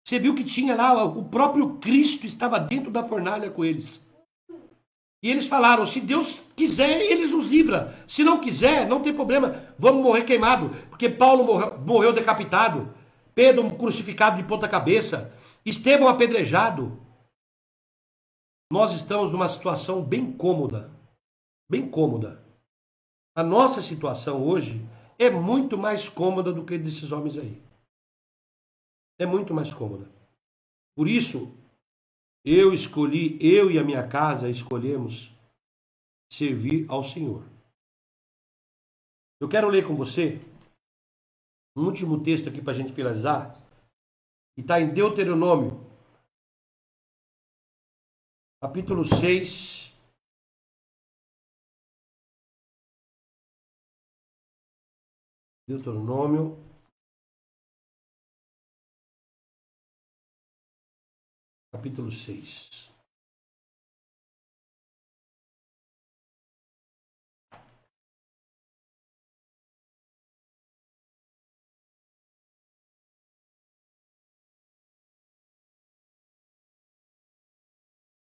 Você viu que tinha lá, o próprio Cristo estava dentro da fornalha com eles. E eles falaram: se Deus quiser, ele nos livra. Se não quiser, não tem problema. Vamos morrer queimado. Porque Paulo morreu decapitado. Pedro crucificado de ponta cabeça. Estevão apedrejado. Nós estamos numa situação bem cômoda. Bem cômoda. A nossa situação hoje é muito mais cômoda do que desses homens aí. É muito mais cômoda. Por isso, eu e a minha casa escolhemos servir ao Senhor. Eu quero ler com você um último texto aqui para a gente finalizar, que está em Deuteronômio, capítulo 6. Deuteronômio, capítulo 6.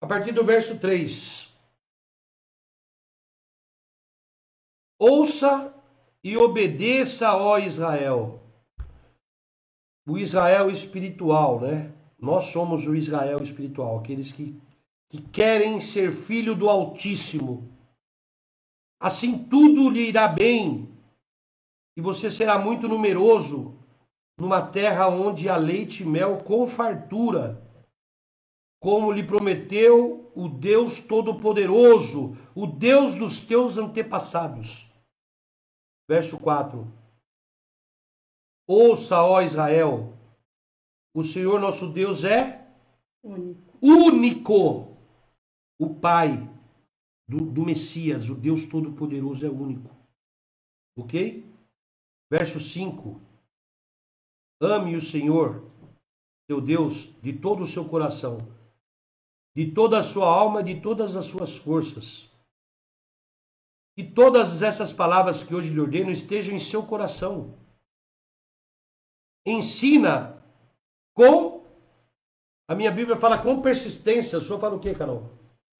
A partir do verso 3. Ouça e obedeça, ó Israel. O Israel espiritual, né? Nós somos o Israel espiritual, aqueles que querem ser filho do Altíssimo. Assim tudo lhe irá bem, e você será muito numeroso numa terra onde há leite e mel com fartura, como lhe prometeu o Deus Todo-Poderoso, o Deus dos teus antepassados. Verso 4. Ouça, ó Israel, o Senhor nosso Deus é único. O Pai do Messias, o Deus Todo-Poderoso é único. Ok? Verso 5. Ame o Senhor, seu Deus, de todo o seu coração, de toda a sua alma, de todas as suas forças. Que todas essas palavras que hoje lhe ordeno estejam em seu coração. Ensina com, a minha Bíblia fala com persistência. O senhor fala o quê, Carol?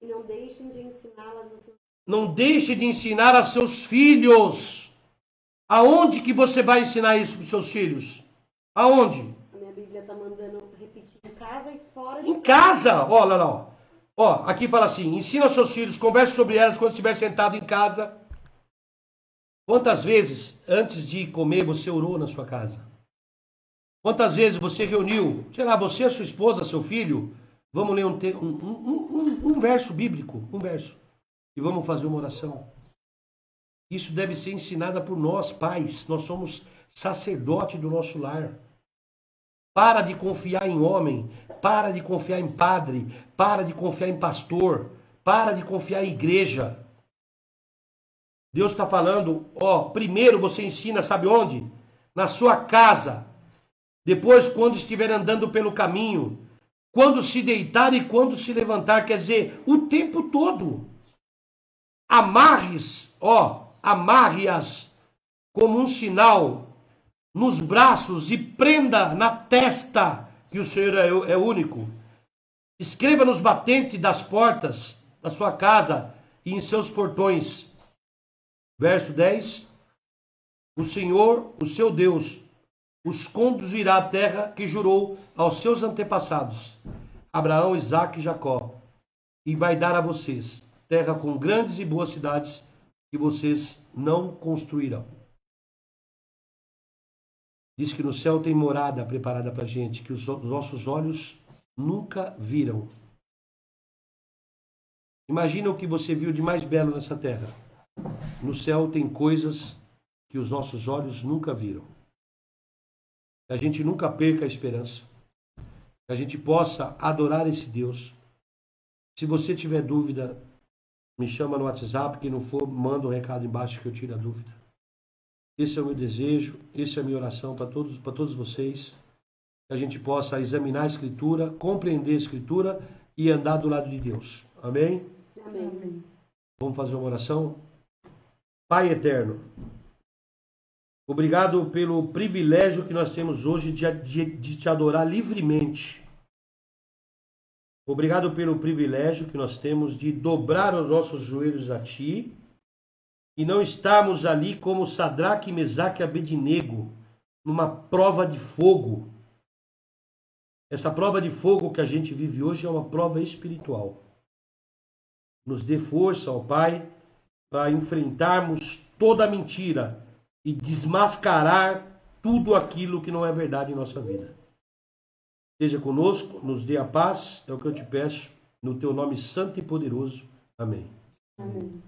E não deixem de ensiná-las a seus... Não deixe de ensinar a seus filhos. Aonde que você vai ensinar isso para os seus filhos? Aonde? A minha Bíblia está mandando repetir em casa e fora de Em casa. Olha lá. Ó, aqui fala assim: ensina aos seus filhos, converse sobre elas quando estiver sentado em casa. Quantas vezes, antes de comer, você orou na sua casa? Quantas vezes você reuniu, sei lá, você, a sua esposa, seu filho, vamos ler um verso bíblico, um verso, e vamos fazer uma oração. Isso deve ser ensinado por nós, pais. Nós somos sacerdote do nosso lar. Para de confiar em homem, para de confiar em padre, para de confiar em pastor, para de confiar em igreja. Deus está falando, ó, primeiro você ensina, sabe onde? Na sua casa. Depois, quando estiver andando pelo caminho, quando se deitar e quando se levantar, quer dizer, o tempo todo. Amarre-as como um sinal nos braços e prenda na testa que o Senhor é único. Escreva nos batentes das portas da sua casa e em seus portões. Verso 10. O Senhor, o seu Deus, os conduzirá à terra que jurou aos seus antepassados, Abraão, Isaque e Jacó, e vai dar a vocês terra com grandes e boas cidades que vocês não construirão. Diz que no céu tem morada preparada para a gente, que os nossos olhos nunca viram. Imagina o que você viu de mais belo nessa terra. No céu tem coisas que os nossos olhos nunca viram. Que a gente nunca perca a esperança. Que a gente possa adorar esse Deus. Se você tiver dúvida, me chama no WhatsApp. Quem não for, manda um recado embaixo que eu tiro a dúvida. Esse é o meu desejo, essa é a minha oração para todos vocês. Que a gente possa examinar a Escritura, compreender a Escritura e andar do lado de Deus. Amém? Amém. Amém. Vamos fazer uma oração? Pai eterno, obrigado pelo privilégio que nós temos hoje de te adorar livremente. Obrigado pelo privilégio que nós temos de dobrar os nossos joelhos a Ti e não estarmos ali como Sadraque, Mesaque e Abednego, numa prova de fogo. Essa prova de fogo que a gente vive hoje é uma prova espiritual. Nos dê força, ó Pai, para enfrentarmos toda a mentira e desmascarar tudo aquilo que não é verdade em nossa vida. Esteja conosco, nos dê a paz, é o que eu te peço, no teu nome santo e poderoso. Amém. Amém.